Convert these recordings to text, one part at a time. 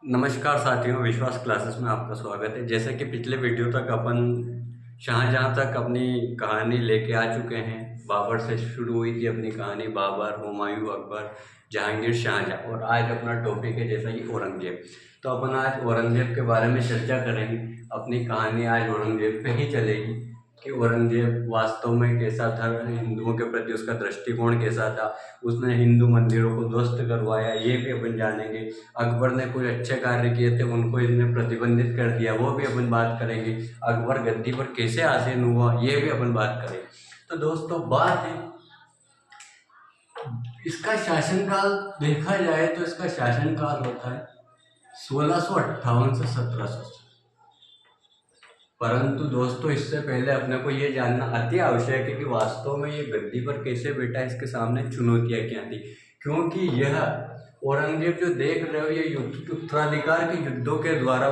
नमस्कार साथियों, विश्वास क्लासेस में आपका स्वागत है। जैसे कि पिछले वीडियो तक अपन शाहजहाँ तक अपनी कहानी लेके आ चुके हैं। बाबर से शुरू हुई थी अपनी कहानी, बाबर, हुमायूं, अकबर, जहांगीर, शाहजहाँ, और आज अपना टॉपिक है जैसा कि औरंगजेब। तो अपन आज औरंगजेब के बारे में चर्चा करेंगे। अपनी कहानी आज औरंगजेब पे ही चलेगी कि औरंगजेब वास्तव में कैसा था, हिंदुओं के प्रति उसका दृष्टिकोण कैसा था, उसने हिंदू मंदिरों को ध्वस्त करवाया, ये भी अपन जानेंगे। अकबर ने कुछ अच्छे कार्य किए थे, उनको इसने प्रतिबंधित कर दिया, वो भी अपन बात करेंगे। अकबर गद्दी पर कैसे आसीन हुआ, ये भी अपन बात करेंगे। तो दोस्तों, बात है इसका शासनकाल देखा जाए तो इसका शासनकाल होता है 1658 से 1700। परंतु दोस्तों, इससे पहले अपने को ये जानना अति आवश्यक है कि वास्तव में ये गद्दी पर कैसे बैठा, इसके सामने चुनौतियां क्या थी। क्योंकि यह औरंगजेब जो देख रहे हो, ये उत्तराधिकार के युद्धों के द्वारा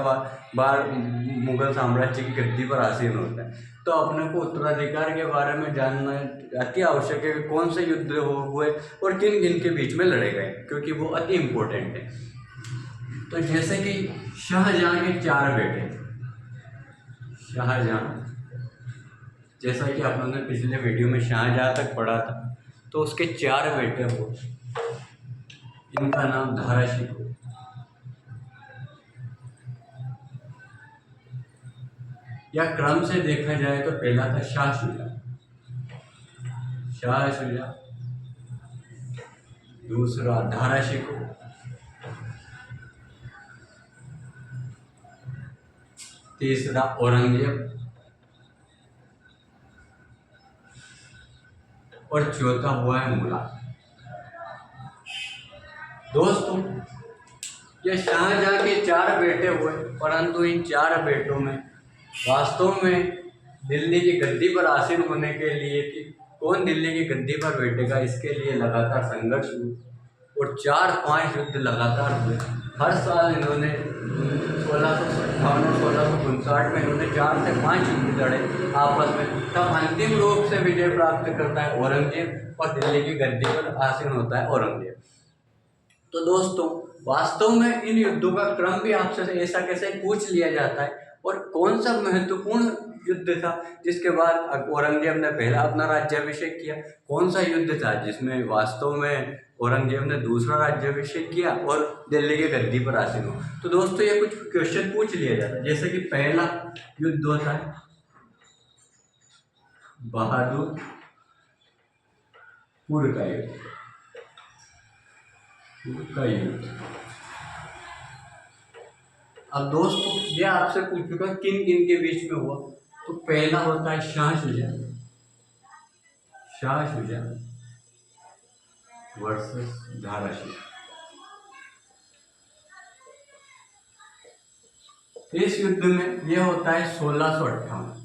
बार मुगल साम्राज्य की गद्दी पर आसीन होता है। तो अपने को उत्तराधिकार के बारे में जानना अति आवश्यक है कि कौन से युद्ध हुए और किन किन के बीच में लड़े गए, क्योंकि वो अति इम्पोर्टेंट है। तो जैसे कि शाहजहां के चार बेटे थे। शाहजहां, जैसा कि आप लोगों ने पिछले वीडियो में शाहजहां तक पढ़ा था, तो उसके चार बेटे हुए। इनका नाम धारा शिकोह। या क्रम से देखा जाए तो पहला था शाह शुजा। शाह शुजा, दूसरा धारा शिकोह, तीसरा औरंगजेब, और चौथा हुआ है मुगल। दोस्तों, ये शाहजहां के चार बेटे हुए, परंतु इन चार बेटों में वास्तव में दिल्ली की गद्दी पर आसीन होने के लिए कि कौन दिल्ली की गद्दी पर बैठेगा, इसके लिए लगातार संघर्ष हुए और 4-5 युद्ध लगातार हुए। हर साल इन्होंने 1658 और 1659 में इन्होंने 4 से 5 युद्ध लड़े आपस में। तब अंतिम रूप से विजय प्राप्त करता है औरंगजेब और दिल्ली की गद्दी पर आसीन होता है औरंगजेब। तो दोस्तों, वास्तव में इन युद्धों का क्रम भी आपसे ऐसा कैसे पूछ लिया जाता है, और कौन सा महत्वपूर्ण युद्ध था जिसके बाद औरंगजेब ने पहला अपना राज्याभिषेक किया, कौन सा युद्ध था जिसमें वास्तव में औरंगजेब ने दूसरा राज्याभिषेक किया और दिल्ली की गद्दी पर आसीन हुआ। तो दोस्तों, ये कुछ क्वेश्चन पूछ लिया जाता है। जैसे कि पहला युद्ध होता है बहादुरपुर का युद्ध। अब दोस्तों, ये आपसे पूछूंगा किन किन के बीच में हुआ। तो पहला होता है शाह शुजा। शाह शुजा वर्सेस धारा शिकोह। इस युद्ध में यह होता है 1658।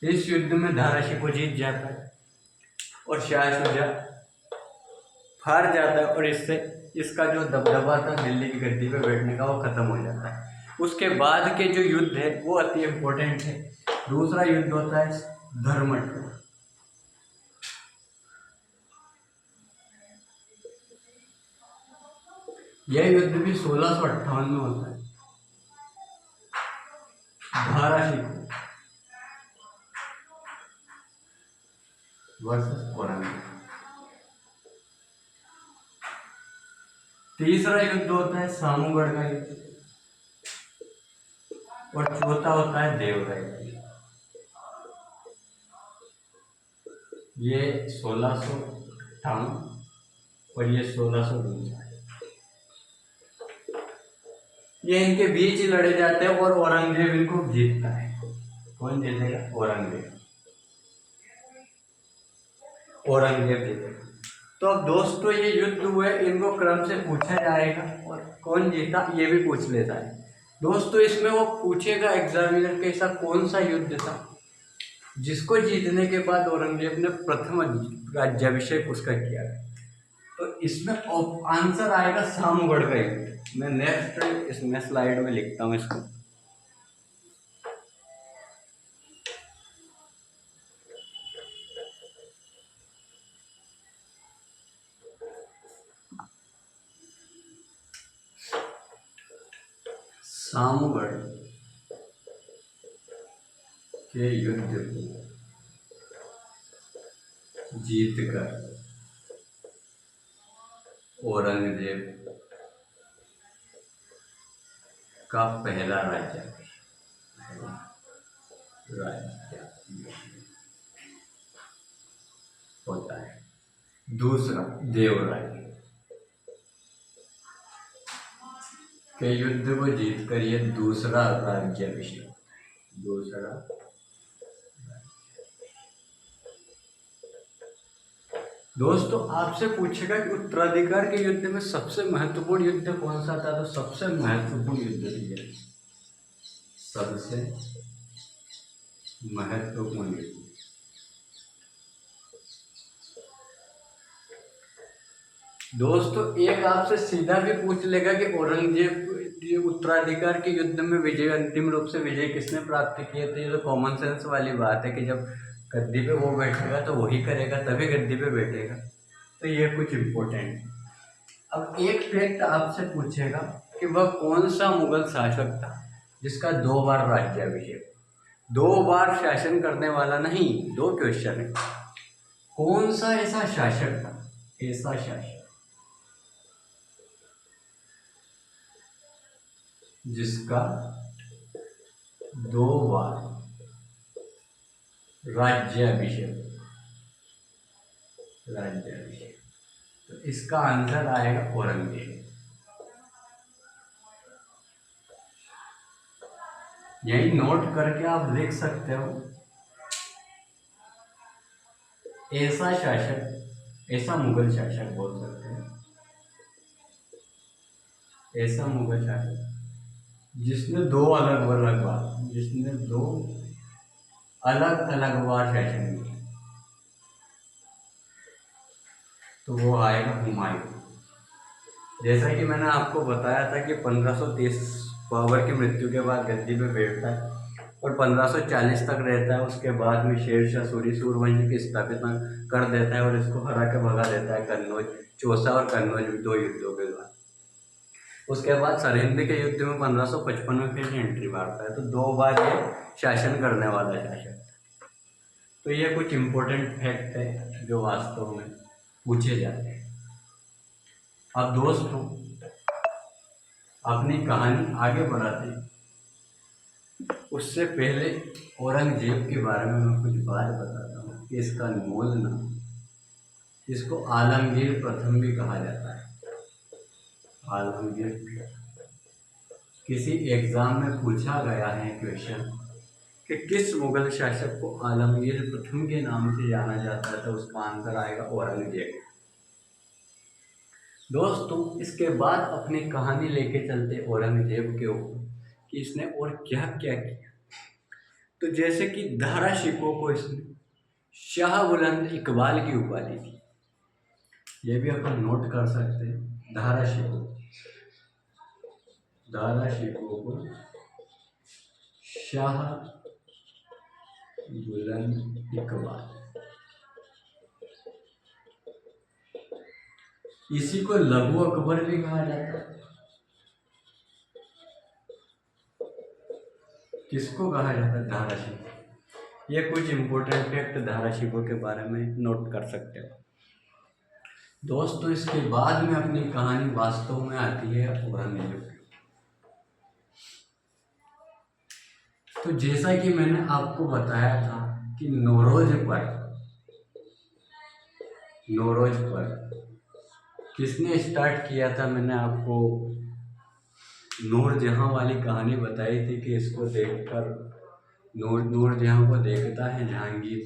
इस युद्ध में धारा शिकोह जीत जाता है और शाह शुजा हार जाता है, और इससे इसका जो दबदबा था दिल्ली की गद्दी पे बैठने का, वो खत्म हो जाता है। उसके बाद के जो युद्ध है वो अति इम्पोर्टेंट है। दूसरा युद्ध होता है धर्मट का। यह युद्ध भी 1658 में होता है। धारा शिकोह वर्सेस औरंगजेब। तीसरा युद्ध होता है सामूगढ़ का युद्ध, और चौथा होता है देवराय का युद्ध। ये 1658 और ये 1659, ये इनके बीच ही लड़े जाते हैं और औरंगजेब इनको जीतता है। कौन जीतेगा? औरंगजेब। औरंगजेब जीतेगा। तो अब दोस्तों, ये युद्ध हुए, इनको क्रम से पूछा जाएगा और कौन जीता ये भी पूछ लेता है। दोस्तों, इसमें वो पूछेगा एग्जामिनर के साथ कौन सा युद्ध था जिसको जीतने के बाद औरंगजेब ने प्रथम राज्याभिषेक उसका किया। तो इसमें आंसर आएगा सामूगढ़ का युद्ध। मैं नेक्स्ट इसमें स्लाइड में लिखता हूँ इसको। सामगढ़ के युद्ध को जीतकर औरंगजेब का पहला राज्याभिषेक होता है। दूसरा, देवराय के युद्ध को जीतकर ये दूसरा राज्याभिषेक, दूसरा। दोस्तों आपसे पूछेगा कि उत्तराधिकार के युद्ध में सबसे महत्वपूर्ण युद्ध कौन सा था, तो सबसे महत्वपूर्ण युद्ध ये, सबसे महत्वपूर्ण युद्ध दोस्तों एक आपसे सीधा भी पूछ लेगा कि औरंगजेब उत्तराधिकार के युद्ध में विजय, अंतिम रूप से विजय किसने प्राप्त किया, तो ये तो कॉमन सेंस वाली बात है कि जब गद्दी पे वो बैठेगा तो वही करेगा, तभी गद्दी पे बैठेगा। तो ये कुछ इम्पोर्टेंट। अब एक फैक्ट आपसे पूछेगा कि वह कौन सा मुगल शासक था जिसका 2 बार राज्याभिषेक, 2 बार शासन करने वाला नहीं, 2 क्वेश्चन है। कौन सा ऐसा शासक था, ऐसा शासक जिसका 2 बार राज्याभिषेक, तो इसका आंसर आएगा औरंगजेब। यही नोट करके आप लिख सकते हो, ऐसा शासक, ऐसा मुगल शासक बोल सकते हैं, ऐसा मुगल शासक जिसने 2 अलग अलग बार, जिसने 2 अलग अलग बार शासन किया, तो वो आएगा हुमायूं। जैसा कि मैंने आपको बताया था कि 1530 बाबर की मृत्यु के बाद गद्दी पे बैठता है और 1540 तक रहता है। उसके बाद में शेरशाह सूरी सूरवंशी की स्थापना कर देता है और इसको हरा के भगा देता है कन्नौज, चौसा और कन्नौज 2 युद्धों के बाद। उसके बाद सरहिंद के युद्ध में 1555 में फिर एंट्री मारता है। तो 2 बार ये शासन करने वाला शासक। तो ये कुछ इम्पोर्टेंट फैक्ट है जो वास्तव में पूछे जाते हैं। अब दोस्तों अपनी कहानी आगे बढ़ाते हैं, उससे पहले औरंगजेब के बारे में मैं कुछ बात बताता हूँ कि इसका मूल नाम, इसको आलमगीर प्रथम भी कहा जाता है। आलमगीर, किसी एग्जाम में पूछा गया है क्वेश्चन कि किस मुगल शासक को आलमगीर प्रथम के नाम से जाना जाता है, तो उसका आंसर आएगा औरंगजेब। दोस्तों इसके बाद अपनी कहानी लेके चलते औरंगजेब के ऊपर कि इसने और क्या क्या किया। तो जैसे कि दारा शिकोह को इसने शाह बुलंद इकबाल की उपाधि दी, ये भी अपन नोट कर सकते हैं। दारा शिकोह को शाह बुलंद इकबाल, इसी को लघु अकबर भी कहा जाता है। किसको कहा जाता है? दारा शिकोह। ये कुछ इंपॉर्टेंट फैक्ट दारा शिकोह के बारे में नोट कर सकते हो। दोस्तों इसके बाद में अपनी कहानी वास्तव में आती है औरंगजेब। तो जैसा कि मैंने आपको बताया था कि नौरोज पर किसने स्टार्ट किया था, मैंने आपको नूरजहां वाली कहानी बताई थी कि इसको देखकर नूरजहां को देखता है जहांगीर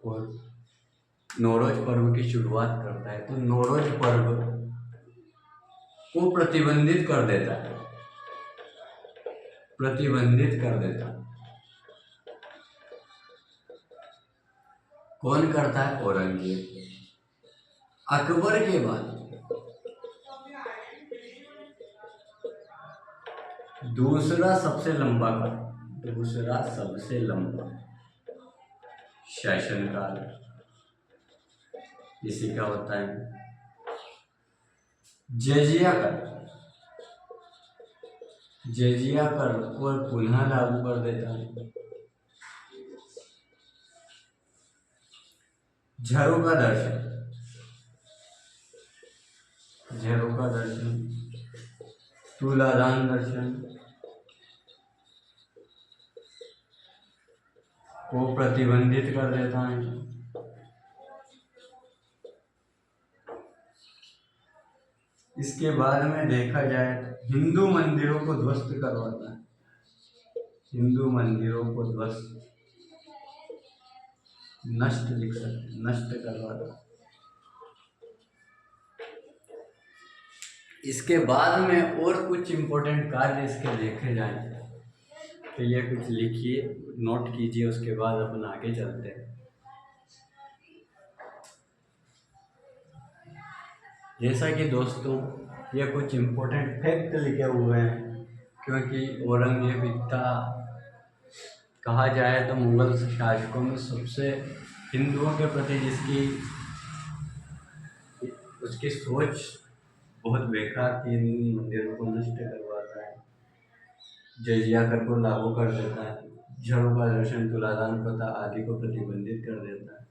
और नौरोज पर्व की शुरुआत करता है। तो नौरोज पर्व को प्रतिबंधित कर देता है, कौन करता है? औरंगजेब। अकबर के बाद दूसरा सबसे लंबा शासनकाल इसी का होता है जजिया काल। जजिया कर और पुनः लागू कर देता है। झरोका दर्शन, झरोका दर्शन, तुलादान दर्शन को प्रतिबंधित कर देता है। इसके बाद में देखा जाए तो हिंदू मंदिरों को ध्वस्त करवाता है। हिंदू मंदिरों को ध्वस्त, नष्ट लिख सकते, नष्ट करवाता। इसके बाद में और कुछ इम्पोर्टेंट कार्य इसके देखे जाए तो ये कुछ लिखिए, नोट कीजिए, उसके बाद अपन आगे चलते हैं। जैसा कि दोस्तों ये कुछ इम्पोर्टेंट फैक्ट लिखे हुए हैं, क्योंकि औरंगजेब इतना कहा जाए तो मुगल शासकों में सबसे हिंदुओं के प्रति जिसकी उसकी सोच बहुत बेकार थी, हिंदू मंदिरों को नष्ट करवाता है, जजिया कर को लागू कर देता है, झरोका दर्शन, तुलादान प्रथा आदि को प्रतिबंधित कर देता है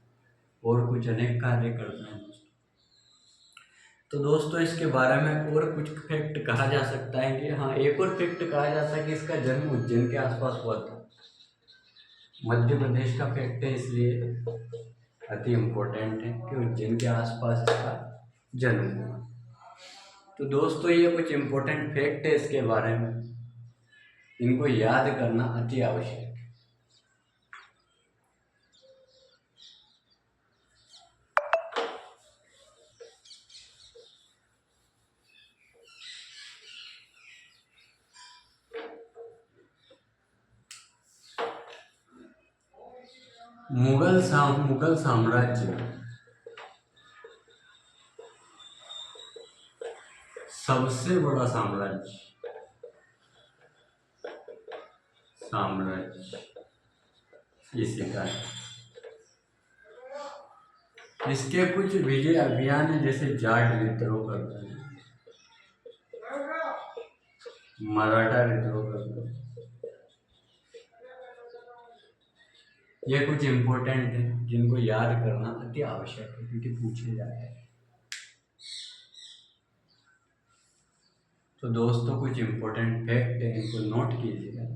और कुछ अनेक कार्य करता है दोस्तों। तो दोस्तों इसके बारे में और कुछ फैक्ट कहा जा सकता है कि हाँ, एक और फैक्ट कहा जाता है कि इसका जन्म उज्जैन के आसपास हुआ था। मध्य प्रदेश का फैक्ट है, इसलिए अति इम्पोर्टेंट है कि उज्जैन के आसपास इसका जन्म हुआ। तो दोस्तों ये कुछ इम्पोर्टेंट फैक्ट है इसके बारे में, इनको याद करना अति आवश्यक है। मुगल साम्राज्य सबसे बड़ा साम्राज्य इसी का है। इसके कुछ विजय अभियान है, जैसे जाट विद्रोह करता है, मराठा विद्रोह करता है। ये कुछ इम्पोर्टेंट है जिनको याद करना अति आवश्यक है, क्योंकि पूछे जाते हैं। तो दोस्तों कुछ इम्पोर्टेंट फैक्ट है, इनको नोट कीजिएगा।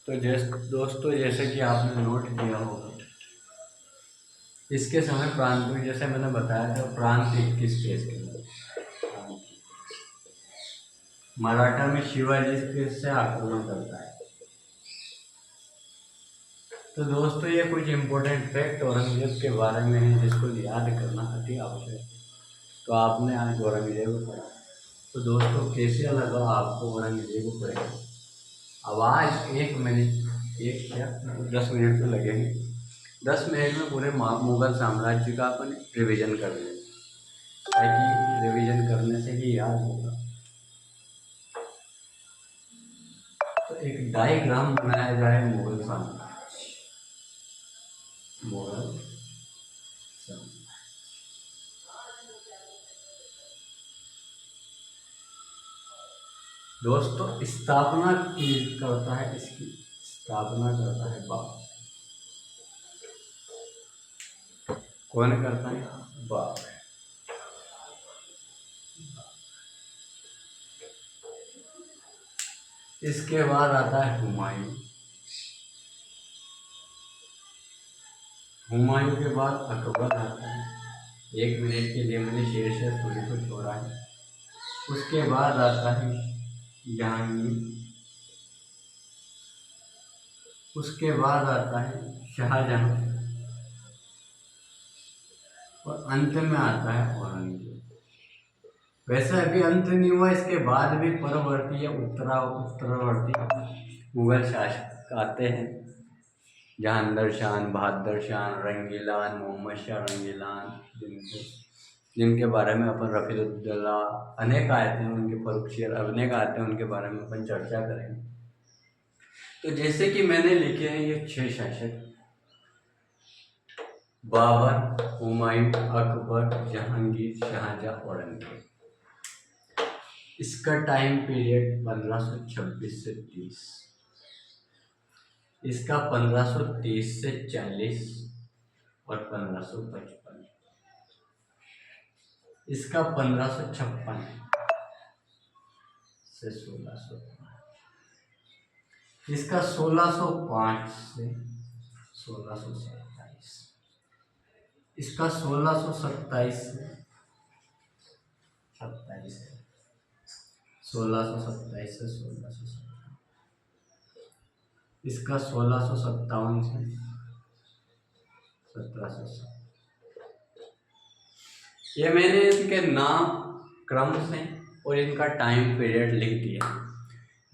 तो दोस्तों जैसे कि आपने नोट किया होगा, इसके समय प्रांतों, जैसे मैंने बताया था, प्रांत 21 थे इसके अंदर। मराठा में शिवाजी फिर से आक्रमण करता है। तो दोस्तों ये कुछ इम्पोर्टेंट फैक्ट औरंगजेब के बारे में है, जिसको याद करना अति आवश्यक है। तो आपने आज औरंगजेब को पढ़ा, तो दोस्तों कैसे लगा आपको औरंगजेब को पढ़ेगा? अब आज 1 मिनट, 10 मिनट तो लगेंगे, 10 मिनट में पूरे मुगल साम्राज्य का अपन रिवीजन कर लें, ताकि रिवीजन करने से ही याद होगा। तो एक डायग्राम बनाया जाए मुगल साम्राज्य, मुगल साम्राज्य। दोस्तों स्थापना करता है, इसकी स्थापना करता है बाबर। कौन करता है? बाबर। इसके बाद आता है हुमायूं। हुमायूं के बाद अकबर आता है। 1 मिनट के लिए मैंने शेर से थोड़ी को छोड़ा है। उसके बाद आता है जहांगीर। उसके बाद आता है शाहजहां और अंत में आता है औरंगजेब। वैसे अभी अंत नहीं हुआ, इसके बाद भी परवर्ती या उत्तरवर्ती मुगल शासक आते हैं, जहाँ अंदर शान, बहादुर शान, रंगीलान, मोहम्मद शाह रंगीलान, जिनके बारे में अपन रफीउद्दौला अनेक आते हैं, उनके फर्रुख शेर अनेक आते हैं, उनके बारे में अपन चर्चा करेंगे। तो जैसे कि मैंने लिखे हैं ये 6 शासक: बाबर, हुमायूं, अकबर, जहांगीर, शाहजहां, औरंगजेब। इसका टाइम पीरियड 1526 से 30, इसका 1530 से 40 और 1555, इसका 1556 से 1605, इसका 1605 से 1627, इसका 1627 से 27 है, 1627 से 1657, इसका 1657 से 1707। ये मैंने इनके नाम क्रम से और इनका टाइम पीरियड लिख दिया।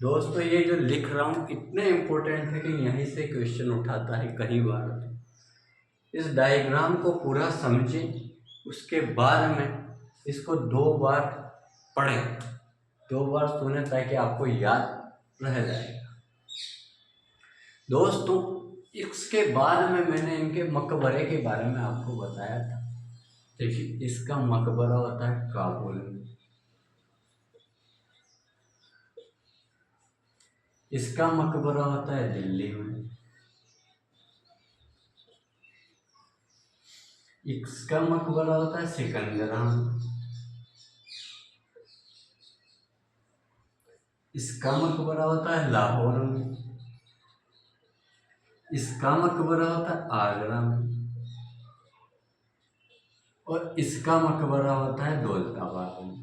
दोस्तों ये जो लिख रहा हूँ इतने इम्पोर्टेंट है कि यहीं से क्वेश्चन उठाता है कई बार। इस डायग्राम को पूरा समझें, उसके बाद में इसको 2 बार पढ़ें, 2 बार सुने, ताकि आपको याद रह जाएगा। दोस्तों इसके बाद में मैंने इनके मकबरे के बारे में आपको बताया था। देखिए इसका मकबरा होता है काबुल में, इसका मकबरा होता है दिल्ली में, इसका मकबरा होता है सिकंदरा में, इसका मकबरा होता है लाहौर में, इसका मकबरा होता है आगरा में, और इसका मकबरा होता है दौलताबाद में।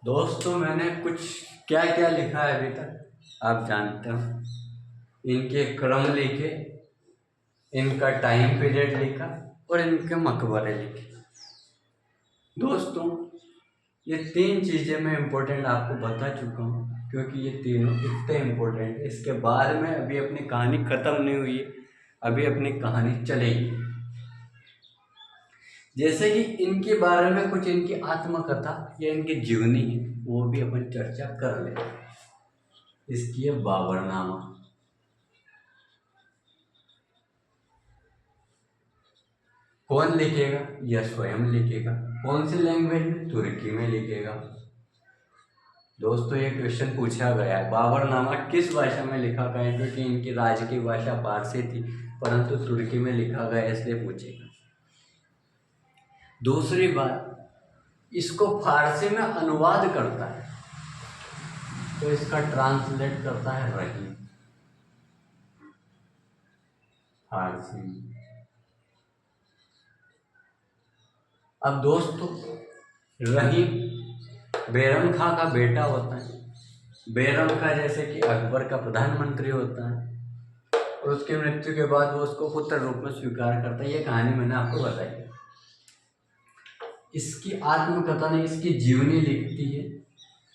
दोस्तों मैंने कुछ क्या क्या लिखा है अभी तक आप जानते हो। इनके क्रम लिखे, इनका टाइम पीरियड लिखा और इनके मकबरे लिखे। दोस्तों ये 3 चीज़ें मैं इम्पोर्टेंट आपको बता चुका हूँ, क्योंकि ये तीनों इतने इम्पोर्टेंट है। इसके बाद में अभी अपनी कहानी ख़त्म नहीं हुई है, अभी अपनी कहानी चलेगी। जैसे कि इनके बारे में कुछ इनकी आत्मकथा या इनकी जीवनी है, वो भी अपन चर्चा कर लें। इसकी है बाबरनामा। कौन लिखेगा? यह स्वयं लिखेगा। कौन सी लैंग्वेज में? तुर्की में लिखेगा। दोस्तों ये क्वेश्चन पूछा गया है, बाबरनामा किस भाषा में लिखा गया? क्योंकि इनकी राज्य की भाषा फारसी थी, परंतु तुर्की में लिखा गया, इसलिए पूछेगा। दूसरी बात, इसको फारसी में अनुवाद करता है, तो इसका ट्रांसलेट करता है रहीम, फारसी में। अब दोस्तों रहीम बैरम खां का बेटा होता है। बैरम खां जैसे कि अकबर का प्रधानमंत्री होता है, और उसकी मृत्यु के बाद वो उसको पुत्र रूप में स्वीकार करता है। ये कहानी मैंने आपको बताई। इसकी आत्मकथा ने इसकी जीवनी लिखती है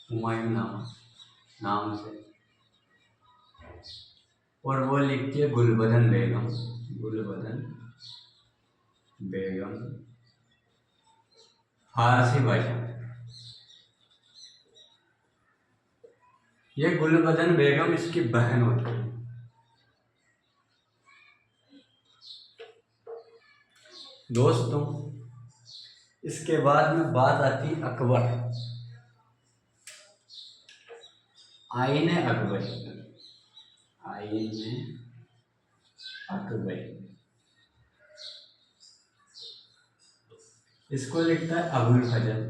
हुमायूं नाम से, और वो लिखती है गुलबदन बेगम फारसी भाषा में। ये गुलबदन बेगम इसकी बहन होती है। दोस्तों इसके बाद में बात आती है अकबर, आईने अकबरी। इसको लिखता है अबुल फजल।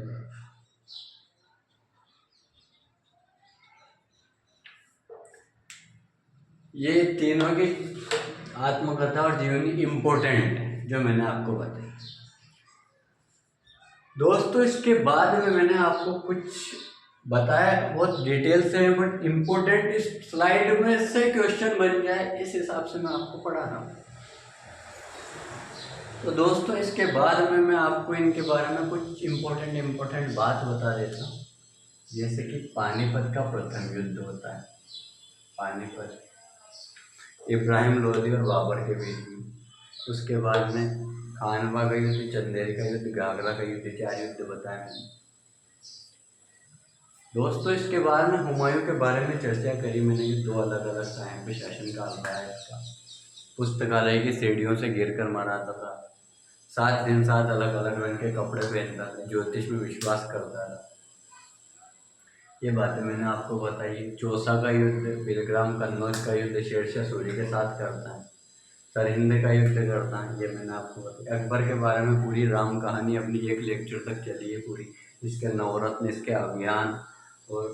ये तीनों की आत्मकथा और जीवनी इम्पोर्टेंट है, जो मैंने आपको बताई। दोस्तों इसके बाद में मैंने आपको कुछ बताया, बहुत डिटेल से है, बट इम्पोर्टेंट इस स्लाइड में से क्वेश्चन बन जाए इस हिसाब से मैं आपको पढ़ा रहा हूँ। तो दोस्तों इसके बाद में मैं आपको इनके बारे में कुछ इम्पोर्टेंट बात बता देता हूँ। जैसे कि पानीपत का प्रथम युद्ध होता है, पानीपत, इब्राहिम लोदी और बाबर के बीच में। उसके बाद में खानवा का युद्ध, चंदेरी का युद्ध, घाघरा का युद्ध, 4 युद्ध बताए मैंने। दोस्तों इसके बाद में हुमायूं के बारे में चर्चा करी मैंने। ये 2 अलग अलग टाइम पे शासनकाल था इसका। पुस्तकालय की सीढ़ियों से गिर कर मरा था। 7 दिन 7 अलग अलग रंग के कपड़े पहनता था, ज्योतिष में विश्वास करता था। ये बातें मैंने आपको बताई। चौसा का युद्ध, बिलग्राम कन्नौज का युद्ध शेरशाह सूरी के साथ करता है। सरहिंद का युद्ध करता है, ये मैंने आपको बताया। अकबर के बारे में पूरी राम कहानी अपनी 1 लेक्चर तक चली है पूरी। इसके नवरत्न, इसके अभियान और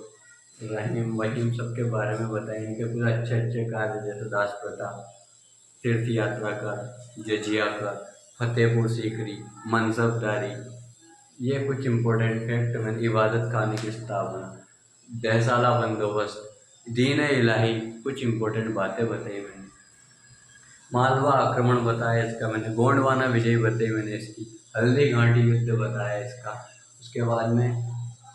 रहीम वहीम सबके बारे में बताया। इनके कुछ अच्छे अच्छे कार्य जैसे दास प्रथा, तीर्थ यात्रा का, जजिया का, फतेहपुर सीकरी, मनसबदारी, ये कुछ इम्पोर्टेंट फैक्ट मैंने। इबादत खाने की स्थापना, दहसाला बंदोबस्त, दीन इलाही, कुछ इम्पोर्टेंट बातें बताई मैंने। मालवा आक्रमण बताया इसका मैंने। गोंडवाना विजय बताई मैंने इसकी। हल्दी घाटी युद्ध बताया इसका। उसके बाद में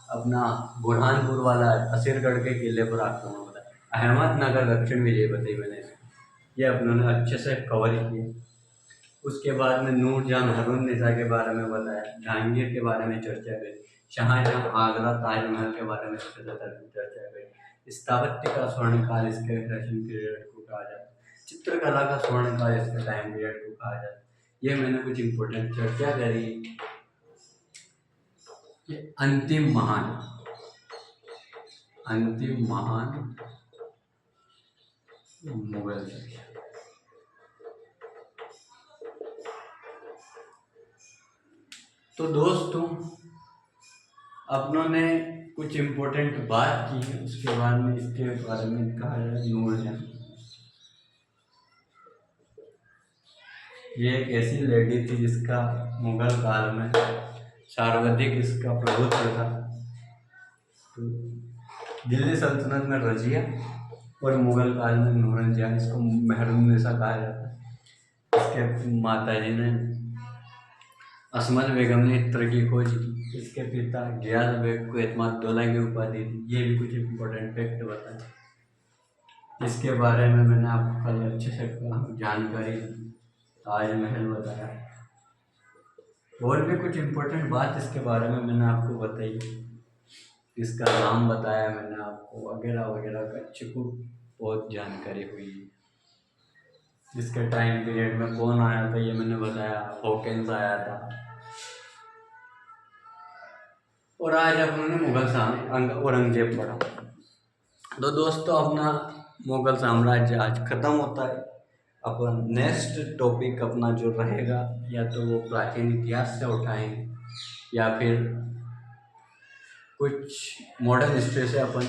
अपना बुरहानपुर वाला असीरगढ़ के किले पर आक्रमण बताया। अहमदनगर दक्षिण विजय बताई मैंने इसकी। ये अपनों ने अच्छे से कवर किया। उसके बाद में नूरजहां हरुन्निसा के बारे में बताया। जहांगीर के बारे में चर्चा करी। शाहजहां, आगरा, ताजमहल के बारे में चर्चा करी। स्थापत्य का स्वर्णकाल इसके फैशन पीरियड को कहा जाता है। चित्रकला का स्वर्णकाल इसके टाइम पीरियड को कहा जाता है। ये मैंने कुछ इम्पोर्टेंट चर्चा करी। ये अंतिम महान मुगल। तो दोस्तों अपनों ने कुछ इम्पोर्टेंट बात की है। उसके बाद में इसके बारे में कहा जाए नूरजहां। ये एक ऐसी लेडी थी जिसका मुगल काल में सर्वाधिक इसका प्रभुत्व था। तो दिल्ली सल्तनत में रजिया और मुगल काल में नूरजहां, इसको महरुन्निसा कहा जाता है। इसके माताजी ने असमत बेगम ने इत्र की खोज की। इसके पिता गियास बेग को एतमादुल्ला की उपाधि दी। ये भी कुछ इम्पोर्टेंट फैक्ट बताए। इसके बारे में मैंने आपको कल अच्छे से जानकारी, ताजमहल बताया। और भी कुछ इम्पोर्टेंट बात इसके बारे में मैंने आपको बताई। इसका नाम बताया मैंने आपको, वगैरह वगैरह का अच्छे को बहुत जानकारी हुई। इसके टाइम पीरियड में कौन आया था ये मैंने बताया। हॉकिंस आया था। और आज अपने मुगल साम्राज्य औरंगजेब पढ़ा। तो दोस्तों अपना मुगल साम्राज्य आज खत्म होता है। अपन नेक्स्ट टॉपिक अपना जो रहेगा या तो वो प्राचीन इतिहास से उठाएंगे या फिर कुछ मॉडर्न हिस्ट्री से अपन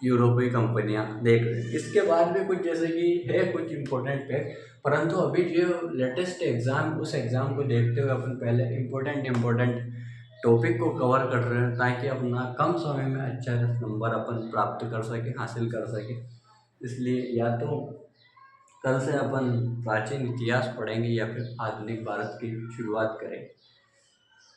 यूरोपीय कंपनियां देख रहे हैं। इसके बाद भी कुछ जैसे कि है कुछ इम्पोर्टेंट फैक्ट, परंतु अभी जो लेटेस्ट एग्ज़ाम, उस एग्ज़ाम को देखते हुए अपन पहले इम्पोर्टेंट टॉपिक को कवर कर रहे हैं ताकि अपना कम समय में अच्छा नंबर अपन प्राप्त कर सके, हासिल कर सके। इसलिए या तो कल से अपन प्राचीन इतिहास पढ़ेंगे या फिर आधुनिक भारत की शुरुआत करेंगे।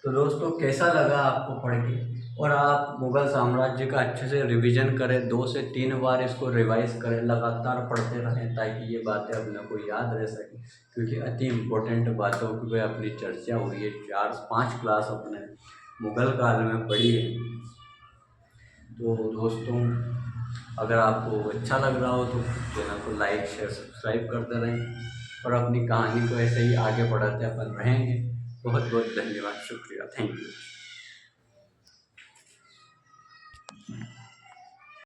तो दोस्तों कैसा लगा आपको पढ़ के? और आप मुगल साम्राज्य का अच्छे से रिवीजन करें, 2 से 3 बार इसको रिवाइज करें, लगातार पढ़ते रहें ताकि ये बातें अपने को याद रह सकें, क्योंकि अति इम्पोर्टेंट बातों की अपनी चर्चा हुई है। 4-5 क्लास अपने मुगल काल में पढ़ी है। तो दोस्तों अगर आपको अच्छा लग रहा हो तो चैनल को लाइक शेयर सब्सक्राइब करते रहें और अपनी कहानी को ऐसे ही आगे बढ़ाते अपन रहेंगे। बहुत बहुत धन्यवाद, शुक्रिया, थैंक यू।